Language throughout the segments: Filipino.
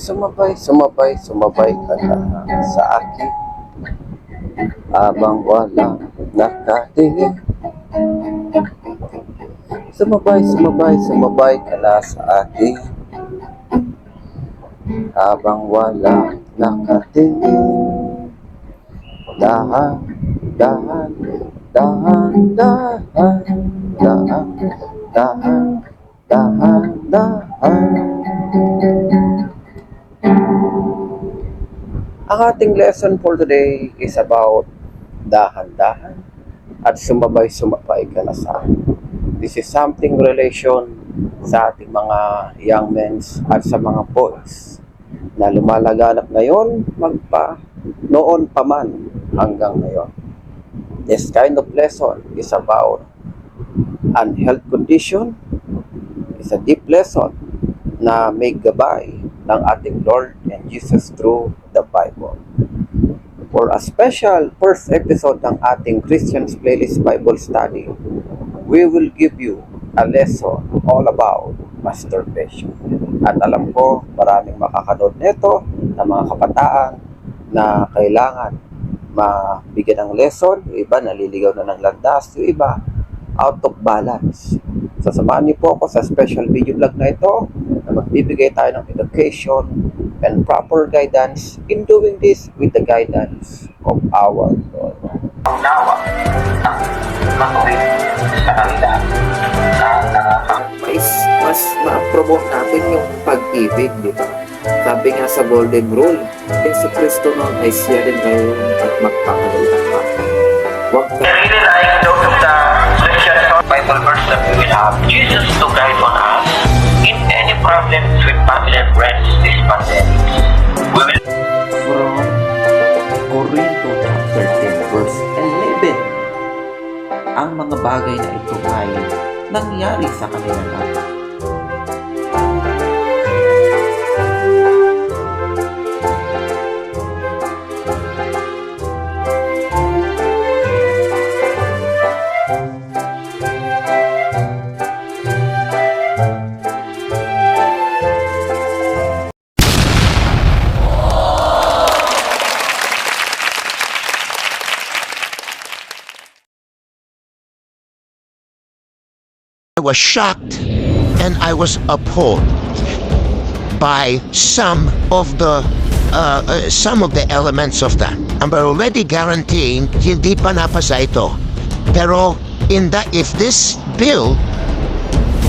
Sumabay ka na sa akin habang wala nakatingin. Sumabay ka na sa akin habang wala nakatingin. Dahan, dahan, dahan, dahan, dahan, dahan, dahan, dahan. Ang ating lesson for today is about dahan-dahan at sumabay ka na sa akin. This is something relation sa ating mga young men at sa mga boys na lumalaganap ngayon noon pa man hanggang ngayon. This kind of lesson is about unhealth condition. It's a deep lesson na may gabay ng ating Lord and Jesus through the Bible. For a special first episode ng ating Christians Playlist Bible Study, we will give you a lesson all about masturbation. At alam ko, maraming makakanood nito na mga kabataan na kailangan mabigyan ng lesson. Yung iba naliligaw na ng landas, yung iba out of balance. Sasamahan niyo po ako sa special video vlog na ito na magbibigay tayo ng education and proper guidance in doing this with the guidance of our Lord. Nawa ang makulit sa kanila mas ma-promote natin yung pag-ibig, di ba? Sabi nga sa Golden Rule, Yesu Cristo noon ay siya din ngayon at magpapalitan pa. Huwag ka really like those of the Christian Bible verse that we will have Jesus to guide on us in any problems with family and friends this pandemic. We will From Corinto chapter 10 verse 11. Ang mga bagay na ito ay nangyari sa kanila lahat. I was shocked and I was appalled by some of the elements of that. I'm already guaranteeing hindi pa napasa ito. Pero if this bill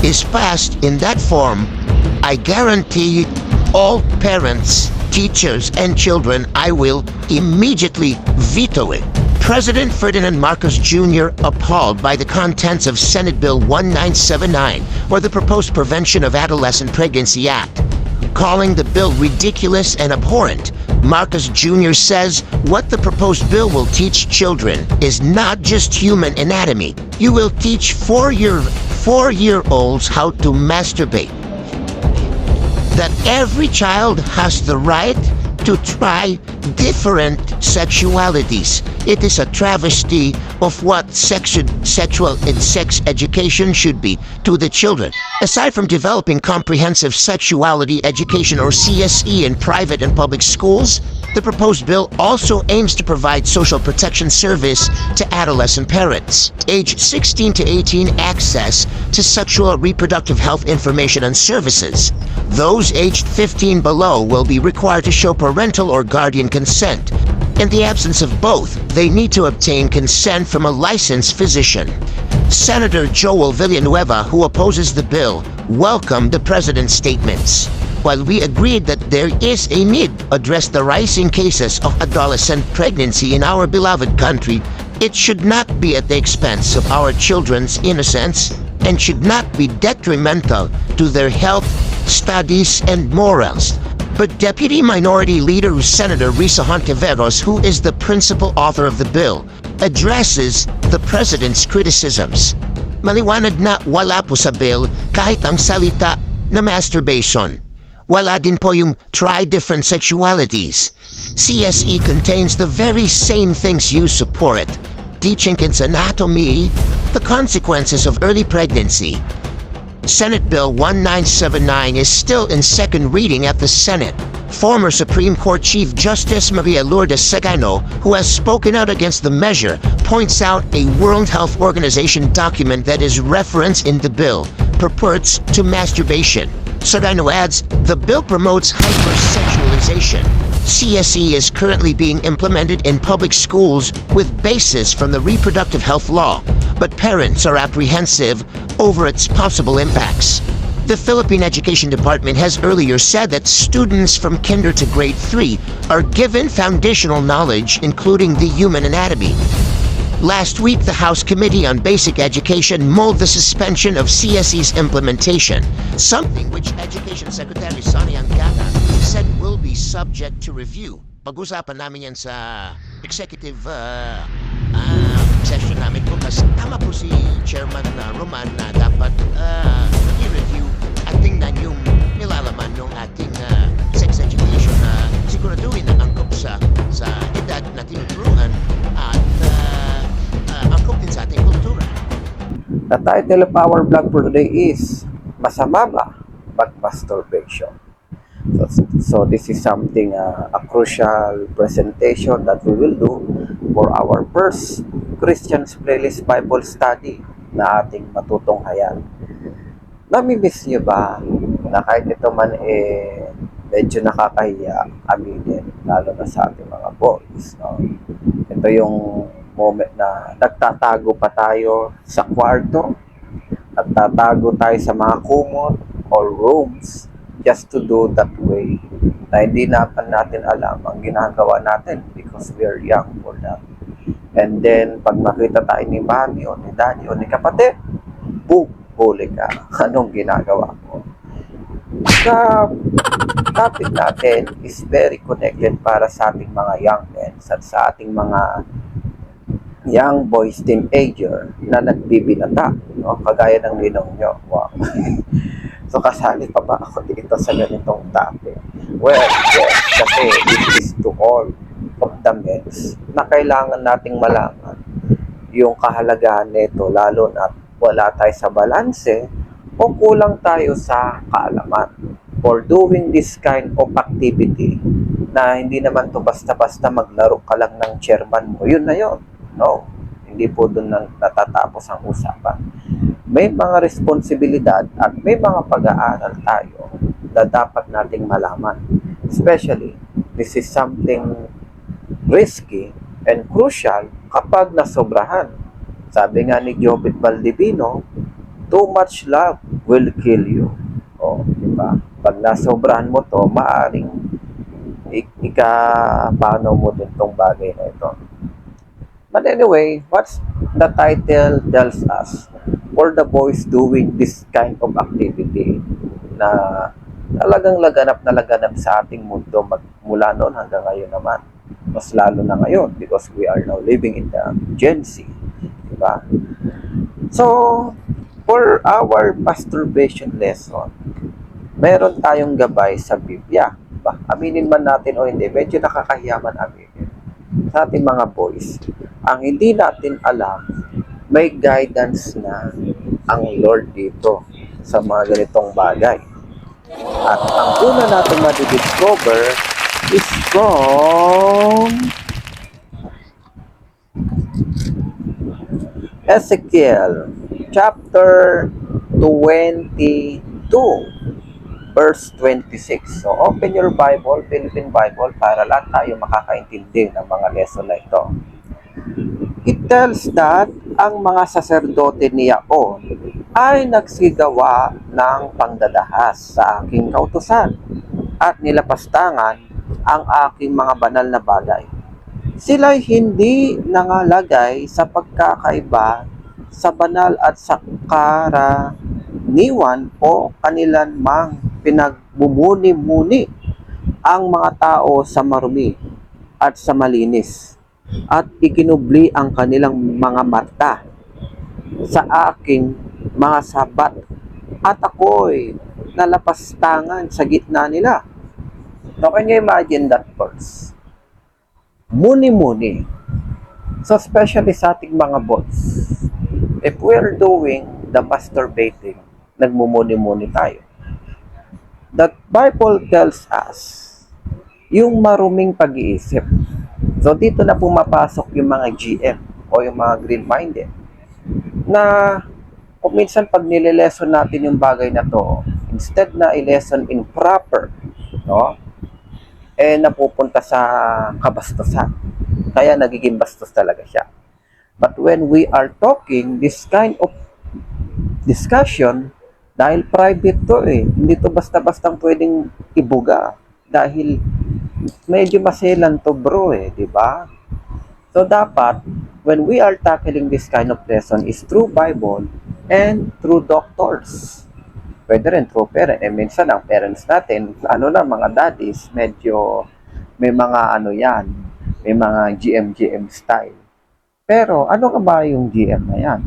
is passed in that form, I guarantee all parents, teachers, and children, I will immediately veto it. President Ferdinand Marcos Jr. appalled by the contents of Senate Bill 1979, or the proposed Prevention of Adolescent Pregnancy Act. Calling the bill ridiculous and abhorrent, Marcos Jr. says what the proposed bill will teach children is not just human anatomy. You will teach four-year-olds how to masturbate. That every child has the right to try different sexualities. It is a travesty of what sexual and sex education should be to the children. Aside from developing comprehensive sexuality education, or CSE, in private and public schools, the proposed bill also aims to provide social protection service to adolescent parents. Age 16 to 18 access to sexual reproductive health information and services. Those aged 15 below will be required to show parental or guardian consent. In the absence of both, they need to obtain consent from a licensed physician. Senator Joel Villanueva, who opposes the bill, welcomed the president's statements. While we agreed that there is a need to address the rising cases of adolescent pregnancy in our beloved country, it should not be at the expense of our children's innocence and should not be detrimental to their health, studies, and morals. But Deputy Minority Leader Senator Risa Hontiveros, who is the principal author of the bill, addresses the president's criticisms. Maliwanag na wala po sa bill kahit ang salita na masturbation. Wala din po yung try different sexualities. CSE contains the very same things you support. Teaching kids anatomy, the consequences of early pregnancy. Senate Bill 1979 is still in second reading at the Senate. Former Supreme Court Chief Justice Maria Lourdes Sagano, who has spoken out against the measure, points out a World Health Organization document that is referenced in the bill purports to masturbation. Sagano adds, the bill promotes hypersexualization. CSE is currently being implemented in public schools with basis from the reproductive health law, but parents are apprehensive over its possible impacts. The Philippine Education Department has earlier said that students from kinder to grade 3 are given foundational knowledge, including the human anatomy. Last week, the House Committee on Basic Education mulled the suspension of CSE's implementation, something which Education Secretary Sonny Angada said will be subject to review. Pag-usapan namin yan sa executive session namin bukas. Tama po si Chairman Roman na dapat i-review at tingnan yung nilalaman ng ating sex education na siguraduhin ang angkop sa edad na tinuturuan at angkop din sa ating kultura. The title of our vlog for today is Masama ba mag-masturbation? So this is something, a crucial presentation that we will do for our first Christian's Playlist Bible Study na ating matutunghayan. Nami-miss niyo ba na kahit ito man medyo nakakahiya aminin, lalo na sa ating mga boys, no? Ito yung moment na nagtatago pa tayo sa kwarto, nagtatago tayo sa mga kumot or rooms just to do that way na hindi natin alam ang ginagawa natin because we are young for that. And then, pag makita tayo ni mami o ni daddy o ni kapatid, boom, huli ka. Anong ginagawa mo? Sa topic natin is very connected para sa ating mga young men at sa ating mga young boys, teenager na nagbibinata, no? Kagaya ng ninong nyo. Wow. So, kasali pa ba ako dito sa ganitong topic? Well, yes, kasi it is to all of the men na kailangan nating malaman yung kahalagahan nito, lalo na wala tayo sa balanse o kulang tayo sa kaalaman for doing this kind of activity na hindi naman to basta-basta maglaro ka lang ng chairman mo. Yun na yun. No, hindi po doon natatapos ang usapan. May mga responsibilidad at may mga pag-aaral tayo na dapat nating malaman. Especially, this is something risky and crucial kapag nasobrahan. Sabi nga ni Jobit Valdivino, too much love will kill you. O, diba? Pag nasobrahan mo to, maaring paano mo din tong bagay na ito. But anyway, what's the title tells us? For the boys doing this kind of activity na talagang laganap sa ating mundo mula noon hanggang ngayon naman. Mas lalo na ngayon because we are now living in the Gen Z. Diba? So, for our masturbation lesson, meron tayong gabay sa Biblia. Diba? Aminin man natin o hindi, medyo nakakahiyaman aminin. Sa ating mga boys, ang hindi natin alam, may guidance na ang Lord dito sa mga ganitong bagay. At ang una natin madidiscover is from Ezekiel chapter 22 verse 26. So open your Bible, Philippine Bible, para lahat tayo makakaintindi ng mga lesson na ito. It tells that ang mga saserdote ni Yaon ay nagsigawa ng pangdadahas sa aking kautusan at nilapastangan ang aking mga banal na bagay. Sila'y hindi nangalagay sa pagkakaiba sa banal at sa karaniwan o kanilan mang pinagmumuni-muni ang mga tao sa marumi at sa malinis at ikinubli ang kanilang mga mata sa aking mga sabat at ako'y nalapastangan sa gitna nila. So, can you imagine that verse? Muni-muni. So, especially sa ating mga boys, if we're doing the masturbating, nagmumuni-muni tayo. That Bible tells us yung maruming pag-iisip. So dito na pumapasok yung mga GM o yung mga green-minded na kung minsan pag nile-lesson natin yung bagay na to, instead na i-lesson in proper, no? Napupunta sa kabastusan. Kaya nagiging bastos talaga siya. But when we are talking this kind of discussion, dahil private to hindi to basta-bastang pwedeng ibuga. Dahil medyo maselan to bro di ba? So dapat, when we are tackling this kind of lesson is through Bible and through doctors. Pwede rin through parent. Minsan ang parents natin, na mga daddies, medyo may mga yan, may mga GM style. Pero ano ka ba yung GM na yan?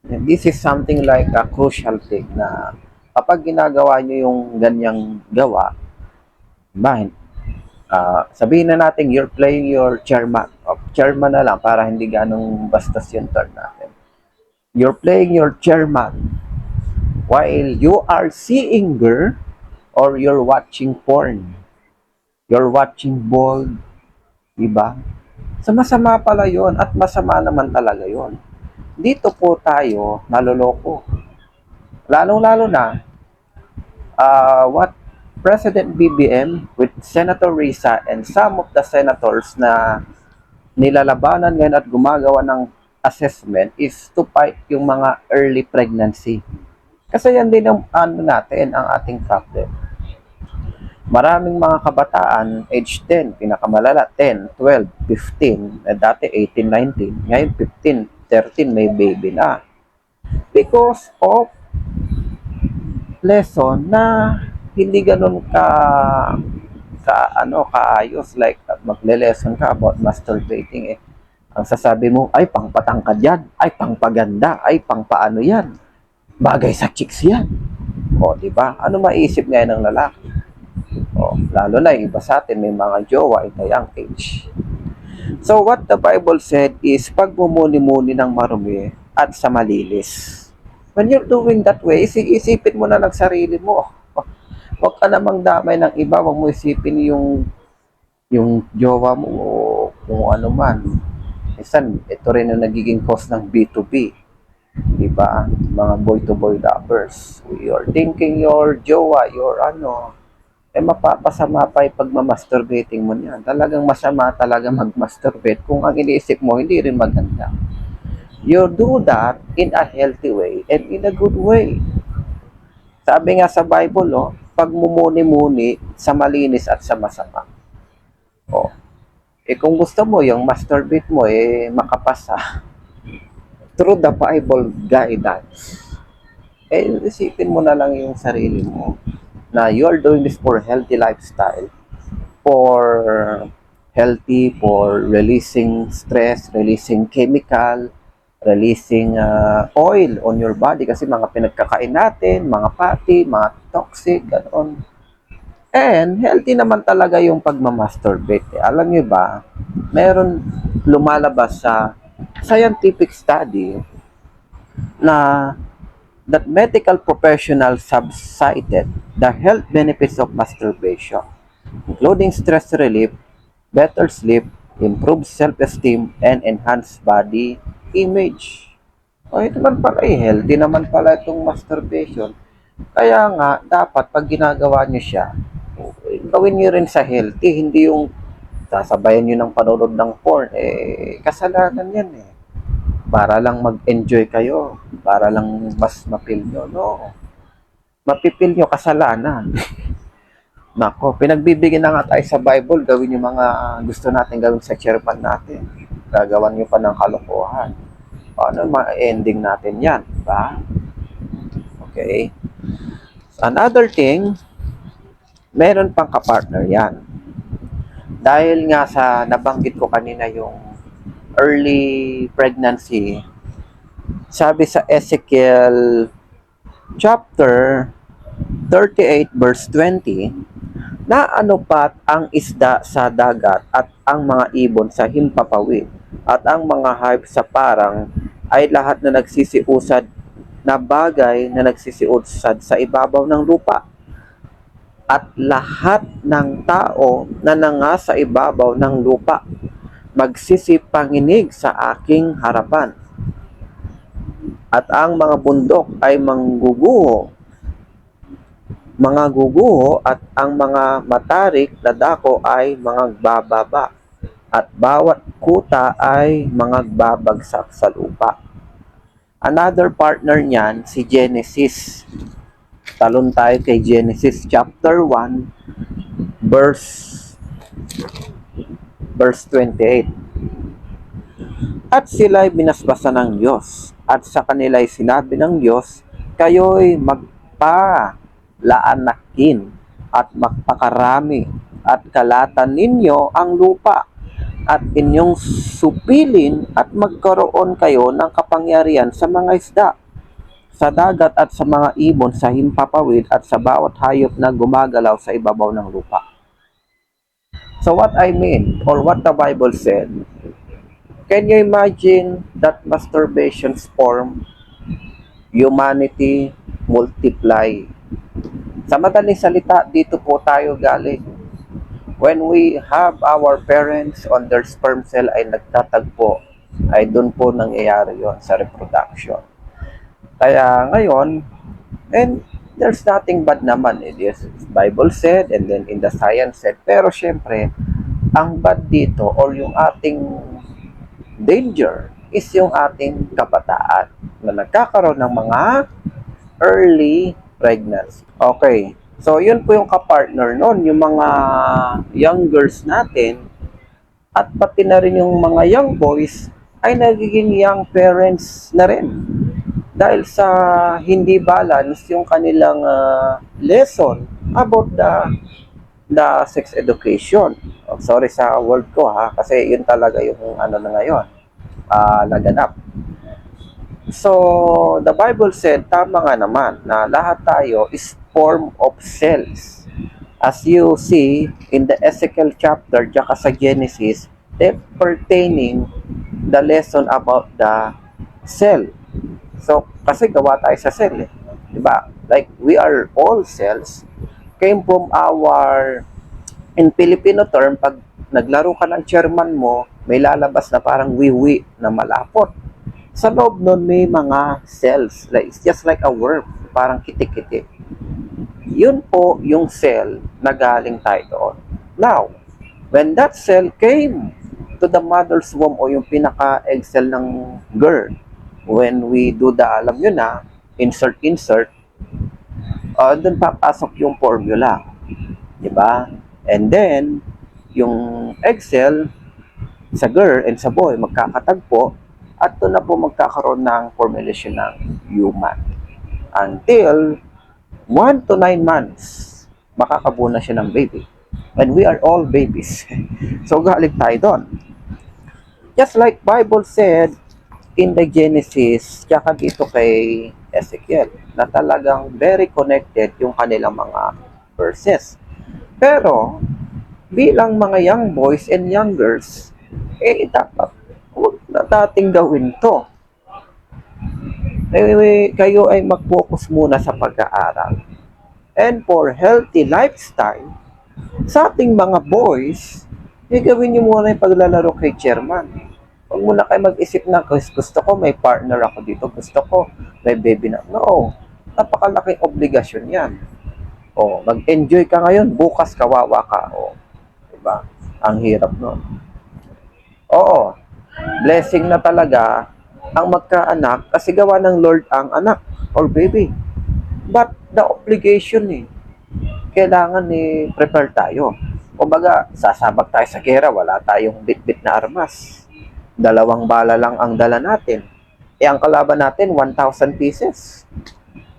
And this is something like a crucial thing na kapag ginagawa nyo yung ganyang gawa, sabihin na natin you're playing your chairman. Chairman na lang para hindi ganong bastos yung turn natin. You're playing your chairman while you are seeing girl or you're watching porn. You're watching ball. Diba? So masama pala yon at masama naman talaga yon. Dito po tayo naloloko. Lalong-lalo na what President BBM with Senator Risa and some of the senators na nilalabanan ngayon at gumagawa ng assessment is to fight yung mga early pregnancy. Kasi yan din ang natin, ang ating problem. Maraming mga kabataan, age 10, pinakamalala, 10, 12, 15, dati 18, 19, ngayon 15, 13 may baby na. Because of lesson na hindi ganun kaayos, like magle-lesson ka about masturbating Ang sasabi mo ay pangpatangkad yan, ay pangpaganda, ay pangpaano yan. Bagay sa chicks yan. Di ba? Ano maiisip ngayon ng lalaki? Lalo na yung iba sa atin may mga jowa at a young age. So what the Bible said is pagmumuni-muni ng marumi at sa malinis. When you're doing that way, isipin mo na ng sarili mo. Huwag ka namang damay ng iba, huwag mo isipin yung jowa mo o kung ano man. Minsan, ito rin yung nagiging cause ng B2B. Diba? Mga boy-to-boy lovers. You're thinking your jowa, your mapapasama pa yung pagmamasturbating mo niyan. Talagang masama talaga mag-masturbate kung ang iniisip mo hindi rin maganda. You do that in a healthy way and in a good way. Sabi nga sa Bible, pagmumuni-muni sa malinis at sa masama. Kung gusto mo yung masturbate mo makapasa through the Bible guidance, isipin mo na lang yung sarili mo na you are doing this for healthy lifestyle, for releasing stress, releasing chemical, releasing oil on your body kasi mga pinagkakain natin, mga fatty, mga toxic, ganoon. And healthy naman talaga yung pagmamasturbate. Alam niyo ba, meron lumalabas sa scientific study na that medical professionals have cited the health benefits of masturbation, including stress relief, better sleep, improved self-esteem, and enhanced body image. Ito naman pala healthy naman pala itong masturbation. Kaya nga, dapat pag ginagawa nyo siya, gawin nyo rin sa healthy, hindi yung sasabayan nyo ng panonood ng porn. Kasalanan yan para lang mag-enjoy kayo, para lang mas mapil nyo. No, mapipil nyo kasalanan. Nako, pinagbibigyan na nga tayo sa Bible, gawin yung mga gusto natin gawin sa chairman natin. Gagawan nyo pa ng kalokohan. Paano ma-ending natin yan, ba? Okay. Another thing, meron pang kapartner yan. Dahil nga sa nabanggit ko kanina yung early pregnancy, sabi sa Ezekiel chapter 38 verse 20, na anupat ang isda sa dagat at ang mga ibon sa himpapawid at ang mga hayop sa parang ay lahat na nagsisiusad na bagay na nagsisiusad sa ibabaw ng lupa. at lahat ng tao na nangasa ibabaw ng lupa magsisipanginig sa aking harapan. At ang mga bundok ay mga guguho at ang mga matarik na dako ay mga bababa at bawat kuta ay mga babagsak sa lupa. Another partner niyan, si Genesis. Talon tayo kay Genesis chapter 1, verse 28. At sila'y binasbasan ng Diyos, at sa kanila'y sinabi ng Diyos, kayo'y magpalaanakin at magpakarami, at kalatan ninyo ang lupa, at inyong supilin at magkaroon kayo ng kapangyarihan sa mga isda, sa dagat at sa mga ibon sa himpapawid at sa bawat hayop na gumagalaw sa ibabaw ng lupa. So what I mean, or what the Bible said, can you imagine that masturbation form humanity multiply? Sa madaling salita, dito po tayo galing. When we have our parents on their sperm cell ay nagtatagpo, ay doon po nangyayari yon sa reproduction. Kaya ngayon, and there's nothing bad naman. Yes, Bible said, and then in the science said. Pero syempre, ang bad dito, or yung ating danger, is yung ating kabataan na nagkakaroon ng mga early pregnancy. Okay. So, yun po yung kapartner nun, yung mga young girls natin, at pati na rin yung mga young boys, ay nagiging young parents na rin. Dahil sa hindi balance yung kanilang lesson about the sex education. Oh, sorry sa word ko kasi yun talaga yung ano na ngayon, laganap. So, the Bible said, tama nga naman, na lahat tayo is form of cells. As you see in the Ezekiel chapter, tsaka sa Genesis, they pertaining the lesson about the cell. So, kasi gawa tayo sa cell diba? Like, we are all cells, came from our, in Filipino term, pag naglaro ka ng chairman mo, may lalabas na parang wiwi na malapot. Sa loob nun may mga cells. Like, it's just like a worm. Parang kitik-kitik. Yun po yung cell na galing tayo doon. Now, when that cell came to the mother's womb o yung pinaka-egg cell ng girl, when we do the, alam nyo na, insert, doon papasok yung formula. Diba? And then, yung egg cell sa girl and sa boy magkakatagpo at doon na po magkakaroon ng formulation ng human. Until 1 to 9 months, makakabuo na siya ng baby. And we are all babies. So, galing tayo doon. Just like Bible said in the Genesis, tsaka dito kay Ezekiel, na talagang very connected yung kanilang mga verses. Pero, bilang mga young boys and young girls, dapat huwag na nating gawin to. Kayo ay mag-focus muna sa pag-aaral. And for healthy lifestyle, sa ating mga boys, gawin nyo muna yung paglalaro kay chairman. Huwag muna kayo mag-isip na, gusto ko may partner ako dito, gusto ko may baby na. No, napakalaking obligasyon yan. O, mag-enjoy ka ngayon, bukas kawawa ka. O, diba? Ang hirap nun. Oo, blessing na talaga ang magkaanak kasi gawa ng Lord ang anak or baby. But the obligation kailangan prepare tayo. Kumbaga, sasabak tayo sa gera, wala tayong bit-bit na armas. 2 bala lang ang dala natin. Ang kalaban natin, 1,000 pieces.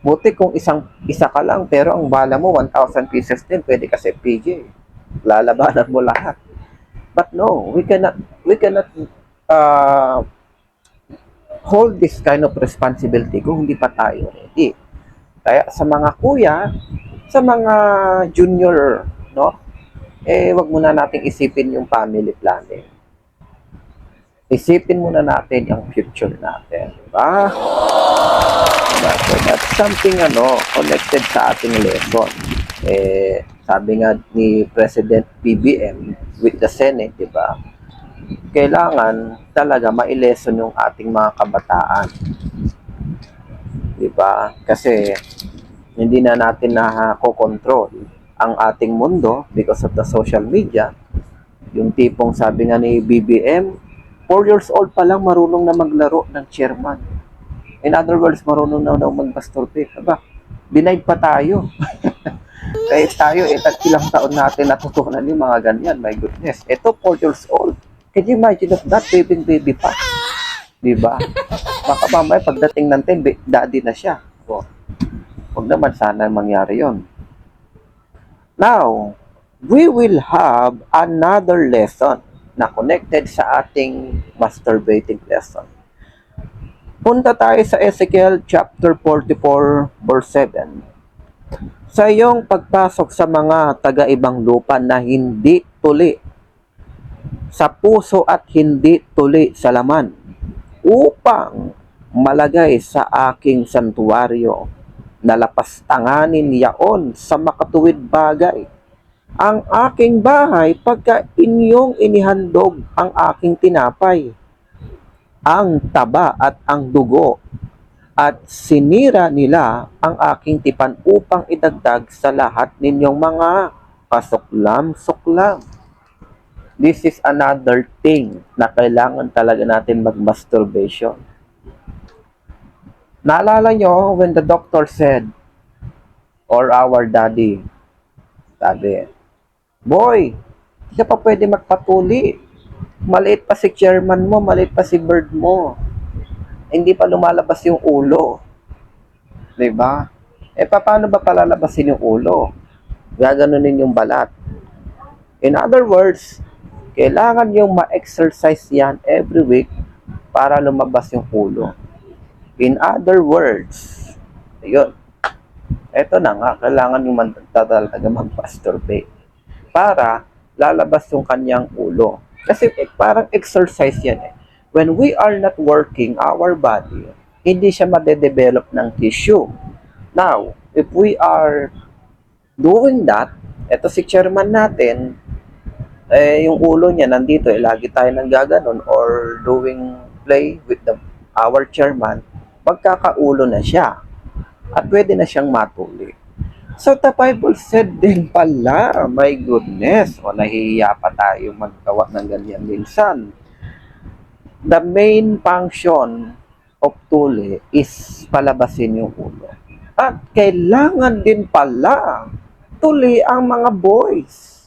Buti kung isa ka lang, pero ang bala mo, 1,000 pieces din, pwede kasi PJ. Lalabanan mo lahat. But no, we cannot hold this kind of responsibility kung hindi pa tayo ready. Kaya sa mga kuya, sa mga junior, no? Wag muna nating isipin yung family planning. Isipin muna natin yung future natin, diba? So that's something connected sa ating lesson. sabi nga ni President BBM with the Senate, di ba? Kailangan talaga ma-lesson yung ating mga kabataan. Di ba? Kasi hindi na natin nakokontrol ang ating mundo because of the social media. Yung tipong sabi nga ni BBM, 4 years old pa lang marunong na maglaro ng chairman. In other words, marunong na mag-masturbate. Aba, denied pa tayo. Kaya tayo, ilang taon natin natutunan yung mga ganyan. My goodness. Ito, 4 years old. Can you imagine of that? Baby pa. Diba? Baka mamaya pagdating ng 10, daddy na siya. So, huwag naman sana mangyari yon. Now, we will have another lesson na connected sa ating masturbating lesson. Punta tayo sa Ezekiel chapter 44 verse 7. Sa iyong pagpasok sa mga taga-ibang lupa na hindi tuli sa puso at hindi tuli sa laman, upang malagay sa aking santuaryo na lapastanganin yaon sa makatuwid bagay ang aking bahay pagka inyong inihandog ang aking tinapay, ang taba at ang dugo, at sinira nila ang aking tipan upang idagdag sa lahat ninyong mga kasuklam-suklam. This is another thing na kailangan talaga natin mag-masturbation. Naalala nyo when the doctor said, or our daddy, sabi, boy, hindi ka pa pwede magpatuli. Maliit pa si chairman mo, maliit pa si bird mo. Hindi pa lumalabas yung ulo. Diba? Paano ba palalabasin yung ulo? Gaganunin yung balat. In other words, kailangan yung ma-exercise yan every week para lumabas yung ulo. In other words, yun. Ito na nga, kailangan yung talaga mag-masturbate para lalabas yung kanyang ulo. Kasi parang exercise yan eh. When we are not working our body, hindi siya madedevelop ng tissue. Now, if we are doing that, ito si chairman natin, yung ulo niya nandito, lagi tayo nang gaganon or doing play with our chairman, magkakaulo na siya at pwede na siyang matuli. So the Bible said din pala, my goodness, nahihiya pa tayo maggawa ng ganyan minsan. The main function of tuli is palabasin yung ulo. At kailangan din pala tuli ang mga boys.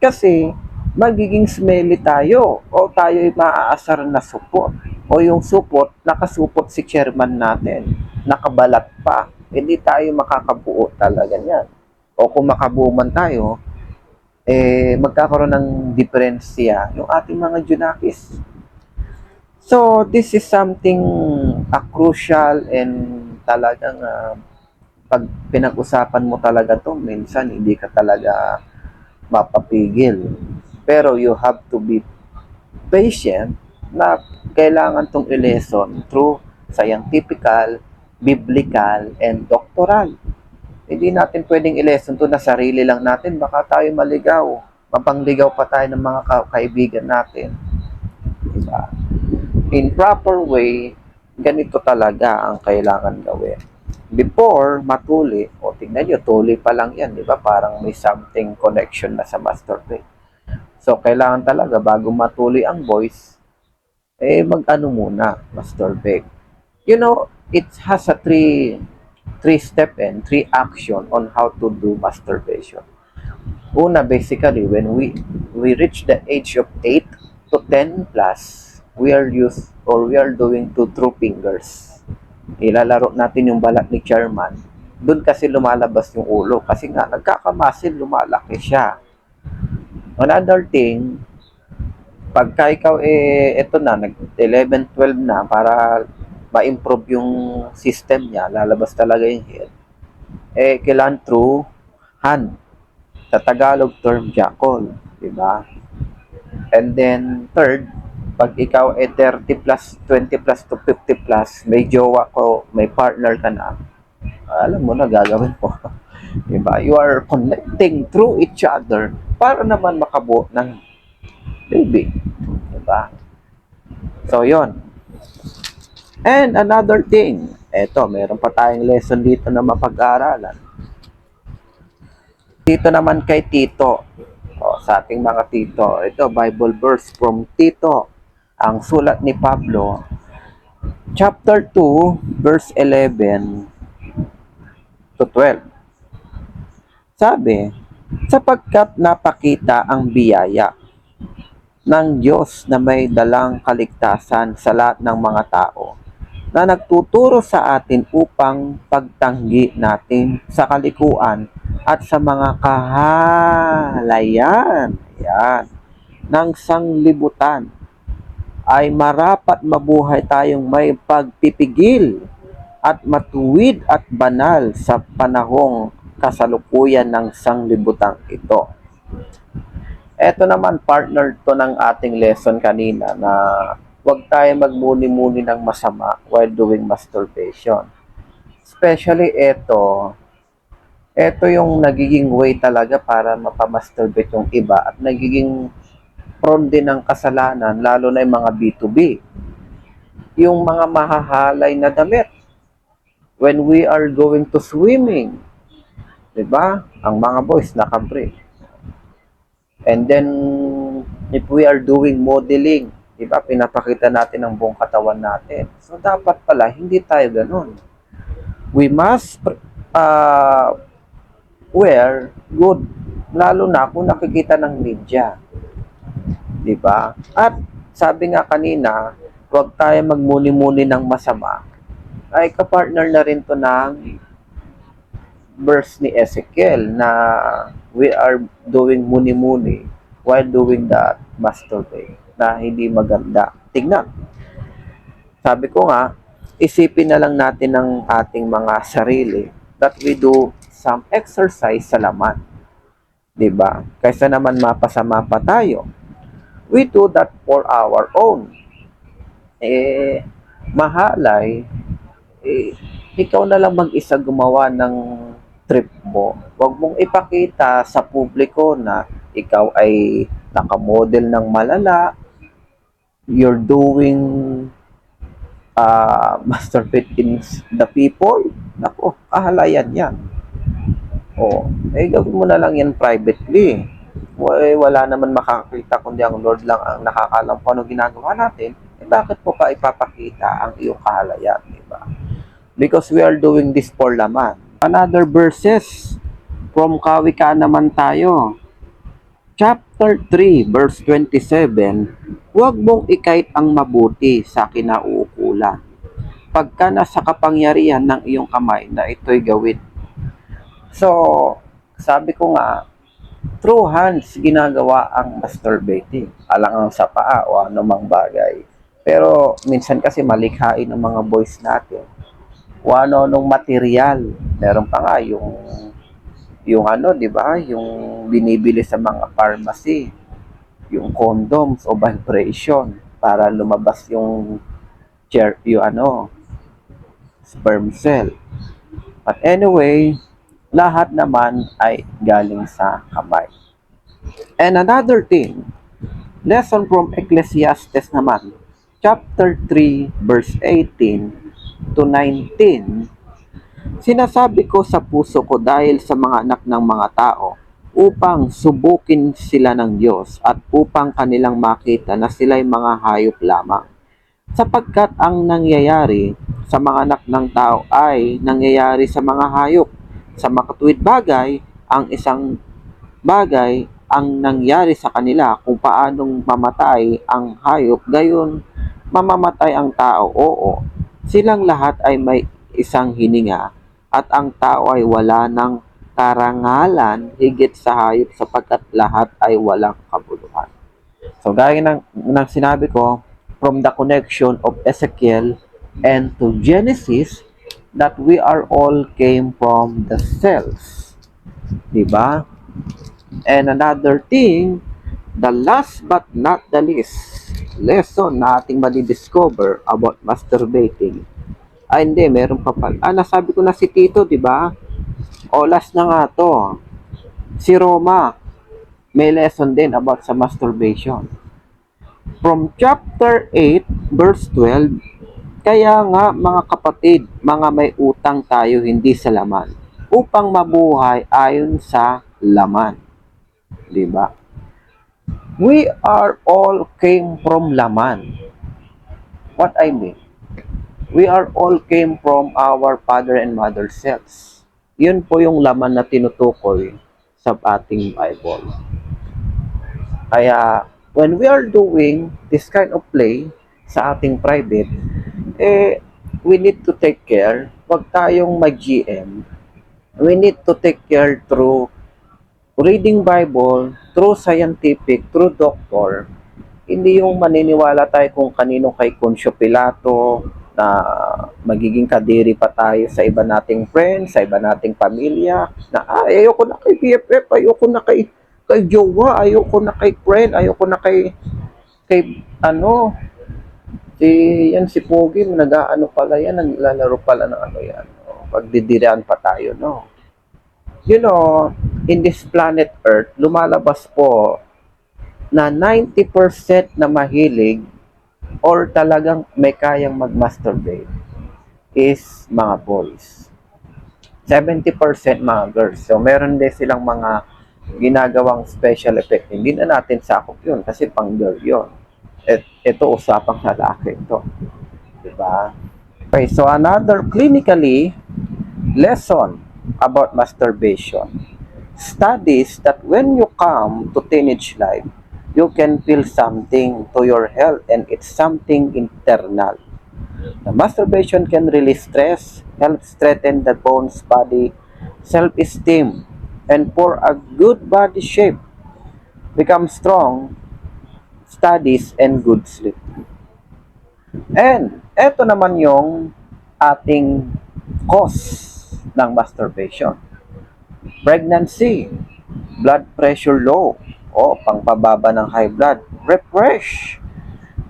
Kasi magiging smelly tayo o tayo'y maaasar na supot. O yung supot, nakasupot si chairman natin, nakabalat pa, hindi tayo makakabuo talaga niyan. O kung makabuo man tayo, magkakaroon ng diferensya yung ating mga junakis. So, this is something crucial and talagang pag pinag-usapan mo talaga to, minsan hindi ka talaga mapapigil. Pero you have to be patient na kailangan tong i-lesson through scientifical, biblical, and doctoral. Hindi natin pwedeng i-lesson to na sarili lang natin. Baka tayo maligaw. Mapangligaw pa tayo ng mga kaibigan natin. Diba? In proper way, ganito talaga ang kailangan gawin. Before matuli, tingnan nyo, tuli pa lang yan, di ba? Parang may something connection na sa masturbate. So, kailangan talaga, bago matuli ang boys, mag-ano muna, masturbate. You know, it has a three step and 3 action on how to do masturbation. Una, basically, when we reach the age of 8 to 10 plus, we are doing 2 true fingers. Ilalaro natin yung balat ni chairman. Doon kasi lumalabas yung ulo. Kasi nga, nagkakamasil, lumalaki siya. Another thing, pagka ikaw, ito na, nag-11, 12 na, para ma-improve yung system niya, lalabas talaga yung head, kailangan through hand. Sa Tagalog term, jackal. Diba? And then, third, pag ikaw 30 plus, 20 plus to 50 plus, may jowa ko, may partner ka na, alam mo na gagawin mo. Diba? Diba? You are connecting through each other para naman makabuo ng baby. Diba? So, yon. And another thing, eto, meron pa tayong lesson dito na mapag-aaralan. Dito naman kay Tito, sa ating mga Tito, ito, Bible verse from Tito, ang sulat ni Pablo, chapter 2, verse 11 to 12. Sabi, sapagkat napakita ang biyaya ng Diyos na may dalang kaligtasan sa lahat ng mga tao na nagtuturo sa atin upang pagtanggi natin sa kalikuan at sa mga kahalayan ng sanglibutan ay marapat mabuhay tayong may pagpipigil at matuwid at banal sa panahong kasalukuyan ng sanglibutang ito. Ito naman, partner to ng ating lesson kanina na huwag tayo magmuni-muni ng masama while doing masturbation. Especially ito yung nagiging way talaga para mapamasturbate yung iba at nagiging prone din ng kasalanan, lalo na yung mga B2B. Yung mga mahahalay na damit. When we are going to swimming, diba? Ang mga boys naka-brief. And then, if we are doing modeling, diba? Pinapakita natin ang buong katawan natin. So, dapat pala, hindi tayo ganun. We must wear good, lalo na kung nakikita ng media. Diba? At sabi nga kanina, huwag tayo magmuni-muni ng masama. Ay kapartner na rin to ng verse ni Ezekiel na we are doing muni-muni while doing that masturbate na hindi maganda. Tingnan. Sabi ko nga, isipin na lang natin ng ating mga sarili that we do some exercise sa laman. Diba? Kaysa naman mapasama pa tayo. We do that for our own. Mahalay, ikaw na lang mag-isa gumawa ng trip mo. Huwag mong ipakita sa publiko na ikaw ay nakamodel ng malala, you're doing masturbate in the people. Naku, kahalayan yan. Gawin mo na lang yan privately. Wala naman makakita kundi ang Lord lang ang nakakalam kung ano ginagawa natin. Bakit po pa ipapakita ang iyong kahalayan, diba? Because we are doing this for laman. Another verses from Kawikaan naman tayo. Chapter 3, verse 27, huwag mong ikait ang mabuti sa kinauukulan, pagka nasa kapangyarihan ng iyong kamay na ito'y gawin. So, sabi ko nga, through hands ginagawa ang masturbating, alang sa paa o anumang bagay. Pero minsan kasi malikhain ng mga boys natin o ano-anong material. Meron pa nga yung ano, di ba? Yung binibili sa mga pharmacy, yung condoms o vibration para lumabas yung sperm cell. But anyway, lahat naman ay galing sa kamay. And another thing, lesson from Ecclesiastes naman, chapter 3, verse 18 to 19, sinasabi ko sa puso ko dahil sa mga anak ng mga tao, upang subukin sila ng Diyos at upang kanilang makita na sila'y mga hayop lamang. Sapagkat ang nangyayari sa mga anak ng tao ay nangyayari sa mga hayop. Sa makatuwid bagay, ang isang bagay ang nangyari sa kanila kung paanong mamatay ang hayop, gayon mamamatay ang tao. Oo, silang lahat ay may isang hininga at ang tao ay wala ng karangalan higit sa hayop sapagkat lahat ay walang kabuluhan. So gaya ng sinabi ko, from the connection of Ezekiel and to Genesis, that we are all came from the cells. Diba? And another thing, the last but not the least lesson na ating madidiscover about masturbating, hindi, meron pa pala. Nasabi ko na si Tito, diba? O, last na nga to. Si Roma, may lesson din about sa masturbation. From chapter 8, verse 12, kaya nga mga kapatid, mga may utang tayo hindi sa laman, upang mabuhay ayon sa laman. Diba? We are all came from laman. What I mean? We are all came from our father and mother selves. Yun po yung laman na tinutukoy sa ating Bible. Kaya, when we are doing this kind of play sa ating private, we need to take care. Huwag tayong mag-GM. We need to take care through reading Bible, through scientific, through doctor. Hindi yung maniniwala tayo kung kanino kay Concio Pilato, na magiging kadiri pa tayo sa iba nating friends, sa iba nating pamilya, na ayoko na kay BFF, ayoko na kay jowa, ayoko na kay friend, ayoko na kay si Pogi, nag-aano pala yan, naglalaro pala ng ano yan. Pagdidirian pa tayo, no? You know, in this planet Earth, lumalabas po na 90% na mahilig or talagang may kayang mag-masturbate is mga boys. 70% mga girls. So, meron din silang mga ginagawang special effect. Hindi na natin sakop yun kasi pang girl yun. Ito usapang lalaki ito. Diba? Okay, so another clinically lesson about masturbation. Studies that when you come to teenage life, you can feel something to your health and it's something internal. The masturbation can release stress, help strengthen the bones, body, self-esteem, and for a good body shape, become strong, studies, and good sleep. And eto naman yung ating cause ng masturbation. Pregnancy, blood pressure low, o pangpababa ng high blood, refresh,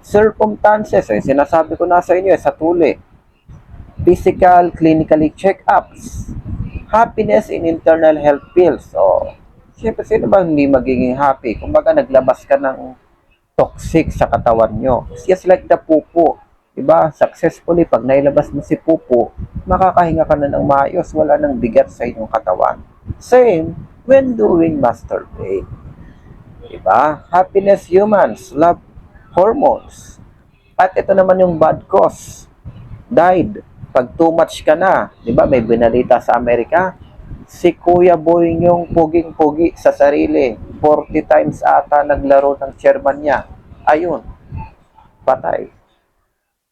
circumstances, sinasabi ko na sa inyo, sa tuli, physical, clinically check-ups, happiness in internal health pills. O, siyempre, sino ba hindi magiging happy? Kumbaga, naglabas ka ng toxic sa katawan nyo. It's just like the pupo. Diba? Successfully, pag nailabas mo si pupo, makakahinga ka na ng maayos, wala nang bigat sa inyong katawan. Same when doing masturbate. Diba? Happiness humans, love hormones. At ito naman yung bad cause. Died. Pag too much ka na, diba? May binalita sa Amerika, si Kuya Boy yung puging-pugi sa sarili. 40 times ata naglaro ng chairman niya. Ayun. Patay.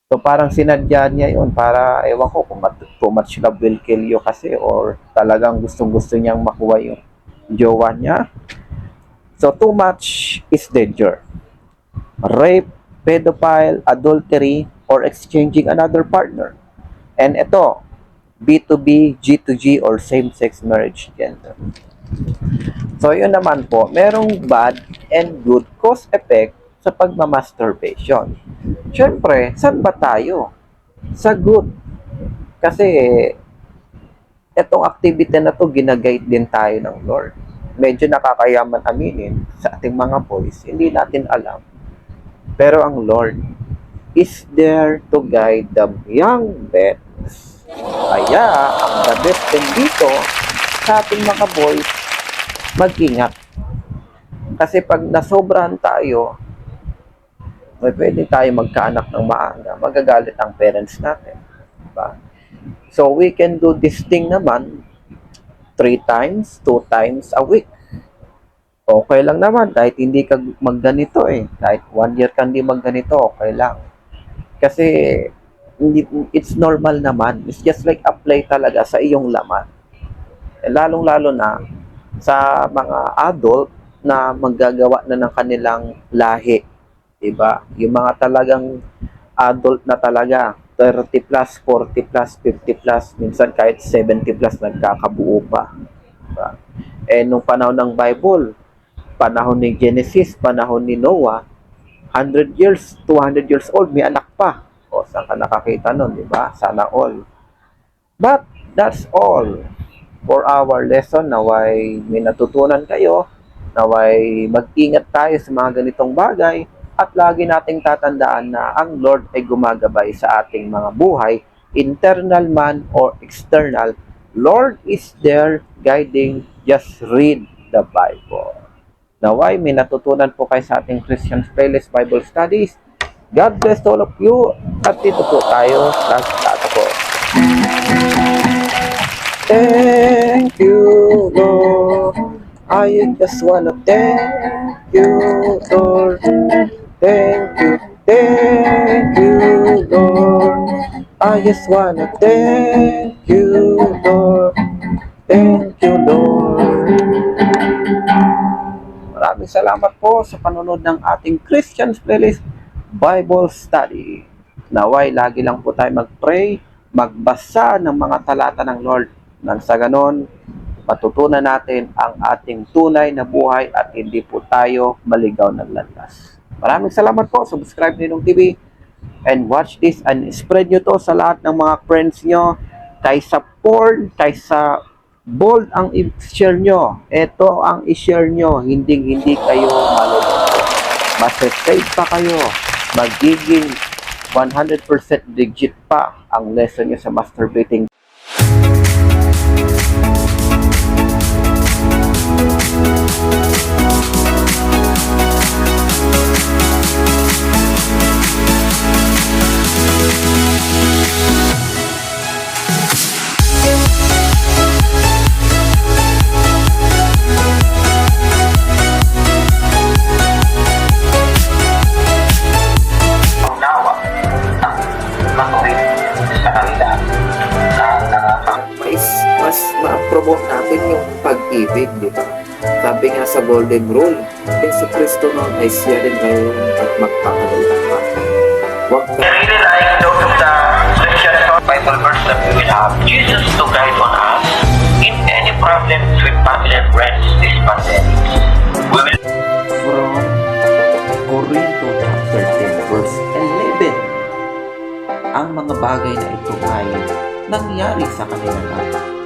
So parang sinadya niya yun para, ewan ko kung too much love will kill you kasi or talagang gustong-gusto niyang makuha yung jowa niya. So, too much is danger. Rape, pedophile, adultery, or exchanging another partner. And ito, B2B, G2G, or same-sex marriage gender. So, yun naman po, merong bad and good cause effect sa pagmamasturbation. Siyempre, saan ba tayo? Sa good. Kasi, itong activity na to, ginaguide din tayo ng Lord. Medyo nakakayaman aminin sa ating mga boys, hindi natin alam. Pero ang Lord is there to guide the young bets. Kaya, ang the best din dito sa ating mga boys, mag-ingat. Kasi pag nasobrahan tayo, may pwede tayo magkaanak ng maaga, magagalit ang parents natin. Diba? So, we can do this thing naman 3 times, 2 times a week. Okay lang naman, kahit hindi ka magganito Kahit 1 year ka hindi magganito, okay lang. Kasi, it's normal naman. It's just like apply talaga sa iyong laman. Lalong-lalo na sa mga adult na maggagawa na ng kanilang lahi. Diba? Yung mga talagang adult na talaga, 30 plus, 40 plus, 50 plus, minsan kahit 70 plus nagkakabuo pa. Diba? Nung panahon ng Bible, panahon ni Genesis, panahon ni Noah, 100 years, 200 years old, may anak pa. Saan ka nakakita nun, diba? Sana all. But, that's all. for our lesson. Naway may natutunan kayo. Naway mag-ingat tayo sa mga ganitong bagay. At lagi nating tatandaan na ang Lord ay gumagabay sa ating mga buhay, internal man or external. Lord is there guiding. Just read the Bible. Naway, may natutunan po kayo sa ating Christian Playlist Bible Studies. God bless all of you. At dito po tayo sa start po. Thank you, Lord. I just wanna thank you, Lord. Thank you, Lord. I just wanna thank you, Lord. Thank you, Lord. Maraming salamat po sa panonood ng ating Christian Playlist Bible Study. Naway, lagi lang po tayo mag-pray, magbasa ng mga talata ng Lord. Nang sa ganon, matutunan natin ang ating tunay na buhay at hindi po tayo maligaw ng landas. Maraming salamat po. Subscribe Ninong TV and watch this and spread nyo to sa lahat ng mga friends nyo. Kaysa porn, kaysa bold ang i-share nyo. Ito ang i-share nyo. Hindi kayo maluloko. Mas-save pa kayo. Magiging 100% legit pa ang lesson nyo sa masturbating. Mas ma-promote natin yung pag-ibig, di ba? Sabi nga sa Golden Rule, Yesu Cristo noon ay siya din ngayon at magpakailanman. Huwag ka Really like those of the Christian Bible verse that we will have Jesus to guide on us in any problems with family and friends this pandemic. We will From Corinto chapter 10 verse 11. Ang mga bagay na ito ay nangyari sa kanila